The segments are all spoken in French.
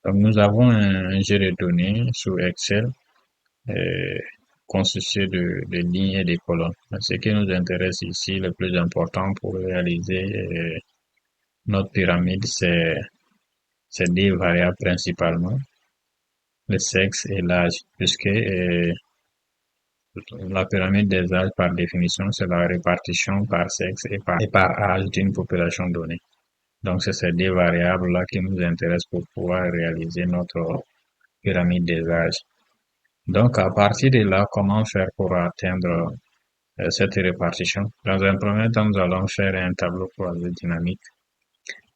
Donc, nous avons un jeu de données sous Excel euh, constitué de lignes et de colonnes. Ce qui nous intéresse ici, le plus important pour réaliser notre pyramide, c'est deux variables principalement, le sexe et l'âge, puisque la pyramide des âges, par définition, c'est la répartition par sexe et par âge d'une population donnée. Donc, c'est ces deux variables-là qui nous intéressent pour pouvoir réaliser notre pyramide des âges. Donc, à partir de là, comment faire pour atteindre cette répartition? Dans un premier temps, nous allons faire un tableau croisé dynamique.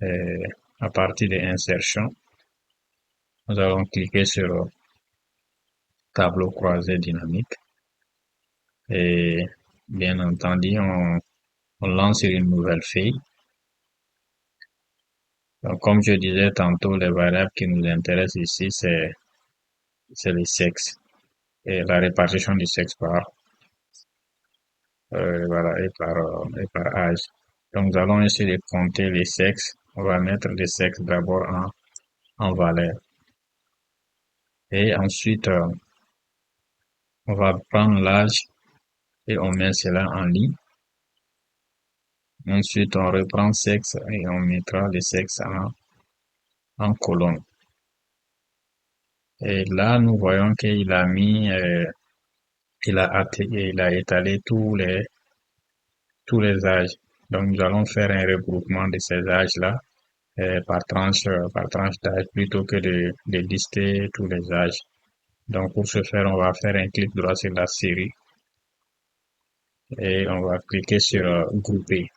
Euh, à partir de insertion, nous allons cliquer sur tableau croisé dynamique et bien entendu, on lance sur une nouvelle feuille. Donc, comme je disais tantôt, les variables qui nous intéressent ici, c'est le sexe et la répartition du sexe voilà, et par âge. Donc, nous allons essayer de compter les sexes. On va mettre les sexes d'abord en valeur. Et ensuite, on va prendre l'âge et on met cela en ligne. Ensuite, on reprend sexe et on mettra le sexe en colonne. Et là, nous voyons qu'il a mis, il a étalé tous les âges. Donc, nous allons faire un regroupement de ces âges-là par tranche d'âge plutôt que de lister tous les âges. Donc, pour ce faire, on va faire un clic droit sur la série et on va cliquer sur grouper.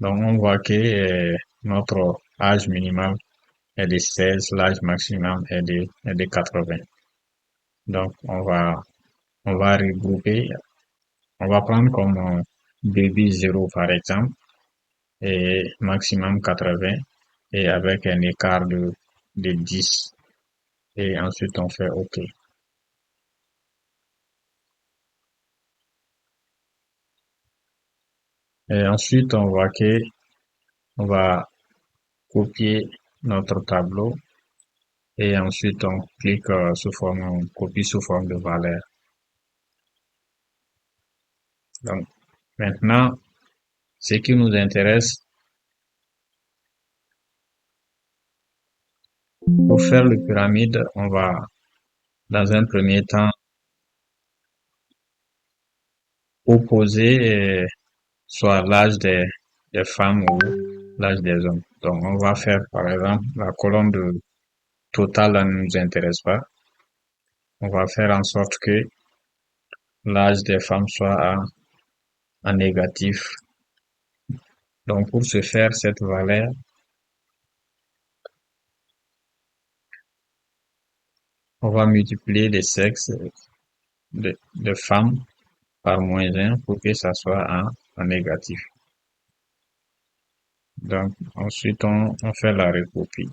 Donc, on voit que notre âge minimal est de 16, l'âge maximum est de 80. Donc, on va regrouper. On va prendre comme début 0 par exemple et maximum 80 et avec un écart de 10. Et ensuite, on fait OK. Et ensuite, on voit que on va copier notre tableau et ensuite on clique on copie sous forme de valeur. Donc, maintenant, ce qui nous intéresse, pour faire le pyramide, on va, dans un premier temps, opposer soit l'âge des femmes ou l'âge des hommes. Donc, on va faire, par exemple, la colonne de total ne nous intéresse pas. On va faire en sorte que l'âge des femmes soit en négatif. Donc, pour ce faire, cette valeur, on va multiplier les sexes de femmes par -1 pour que ça soit en négatif. Donc, ensuite, on fait la recopie.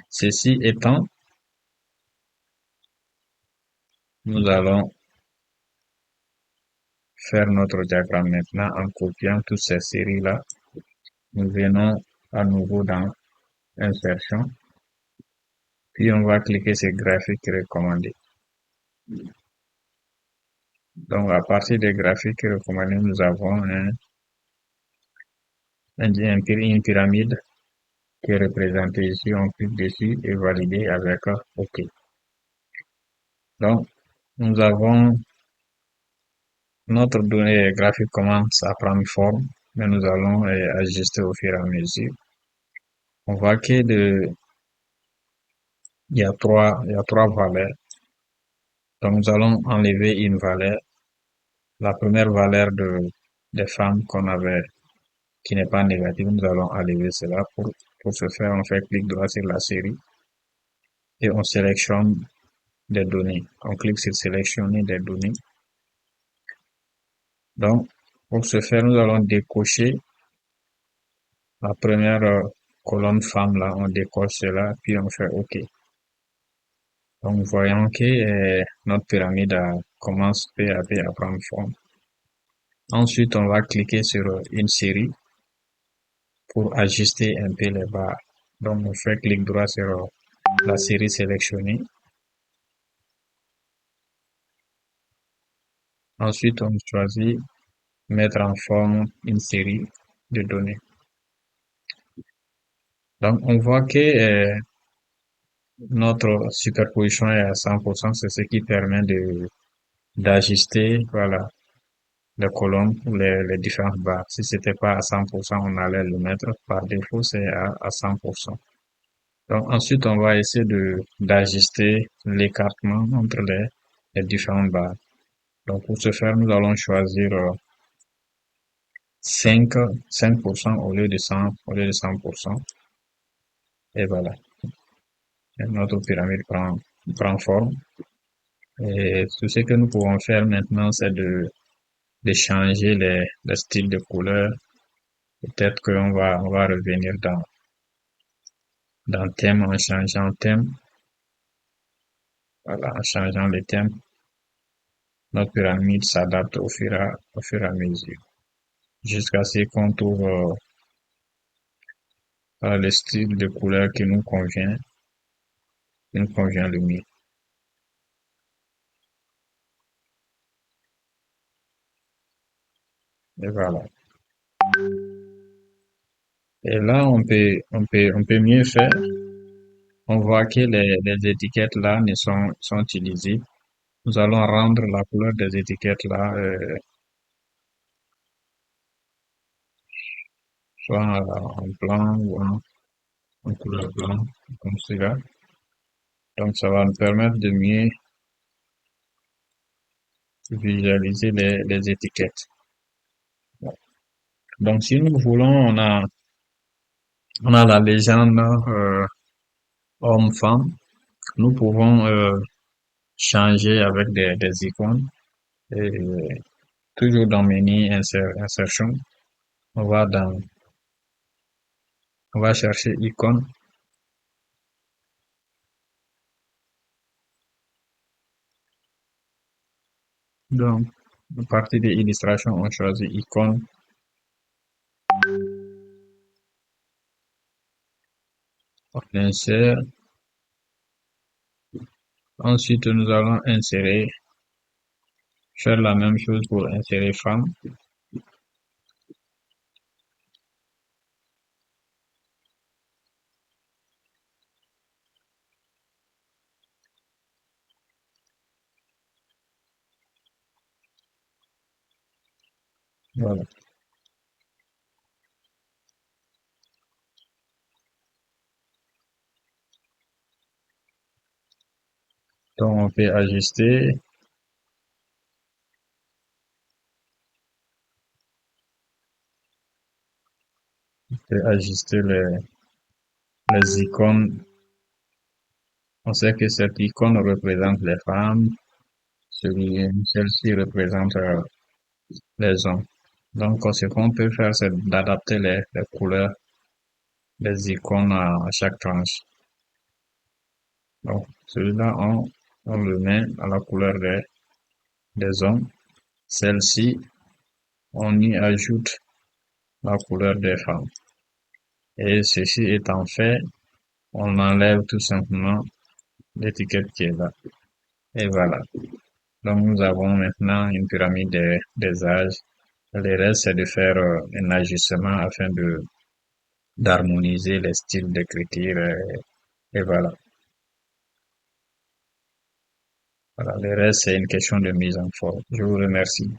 Ceci étant, nous allons faire notre diagramme maintenant en copiant toutes ces séries-là. Nous venons à nouveau dans Insertion, puis on va cliquer sur Graphique recommandé. Donc, à partir des graphiques recommandés, nous avons une pyramide qui est représentée ici. On clique dessus et valider avec OK. Donc, nous avons notre donnée graphique commence à prendre forme, mais nous allons ajuster au fur et à mesure. On voit il y a trois valeurs. Donc, nous allons enlever une valeur. La première valeur des femmes qui n'est pas négative, nous allons enlever cela. Pour ce faire, on fait clic droit sur la série et on sélectionne des données. On clique sur sélectionner des données. Donc, pour ce faire, nous allons décocher la première colonne femme là, on décoche cela, puis on fait OK. Donc, voyons que notre pyramide commence peu à peu à prendre forme. Ensuite, on va cliquer sur une série pour ajuster un peu les barres. Donc, on fait clic droit sur la série sélectionnée. Ensuite, on choisit mettre en forme une série de données. Donc, on voit que notre superposition est à 100%, c'est ce qui permet d'ajuster, voilà, les colonnes ou les différentes barres. Si c'était pas à 100%, on allait le mettre par défaut, c'est à 100%. Donc, ensuite, on va essayer d'ajuster l'écartement entre les différentes barres. Donc, pour ce faire, nous allons choisir 5, 5% au lieu de 100, au lieu de 100%. Et voilà. Et notre pyramide prend forme. Et tout ce que nous pouvons faire maintenant, c'est de changer les styles de couleurs. Peut-être on va revenir dans thème en changeant thème. Voilà, en changeant le thème. Notre pyramide s'adapte au fur et à mesure. Jusqu'à ce qu'on trouve le style de couleur qui nous convient le mieux. Et voilà. Et là, on peut mieux faire. On voit que les étiquettes là ne sont utilisées. Nous allons rendre la couleur des étiquettes là, soit en blanc ou en couleur blanc, comme cela. Donc, ça va nous permettre de mieux visualiser les étiquettes. Donc, si nous voulons, on a la légende homme-femme. Nous pouvons changer avec des icônes. Et toujours dans menu insertion, on va dans, on va chercher icône. Donc, à partir des illustrations, on choisit icône. On insère. Ensuite, nous allons faire la même chose pour insérer femme. Voilà. Donc, on peut ajuster les icônes. On sait que cette icône représente les femmes, celle-ci représente les hommes. Donc, ce qu'on peut faire, c'est d'adapter les couleurs des icônes à chaque tranche. Donc, celui-là, on le met à la couleur des hommes. Celle-ci, on y ajoute la couleur des femmes. Et ceci étant fait, on enlève tout simplement l'étiquette qui est là. Et voilà. Donc, nous avons maintenant une pyramide des âges. Le reste, c'est de faire un ajustement afin d'harmoniser les styles d'écriture. Et voilà. Voilà. Le reste, c'est une question de mise en forme. Je vous remercie.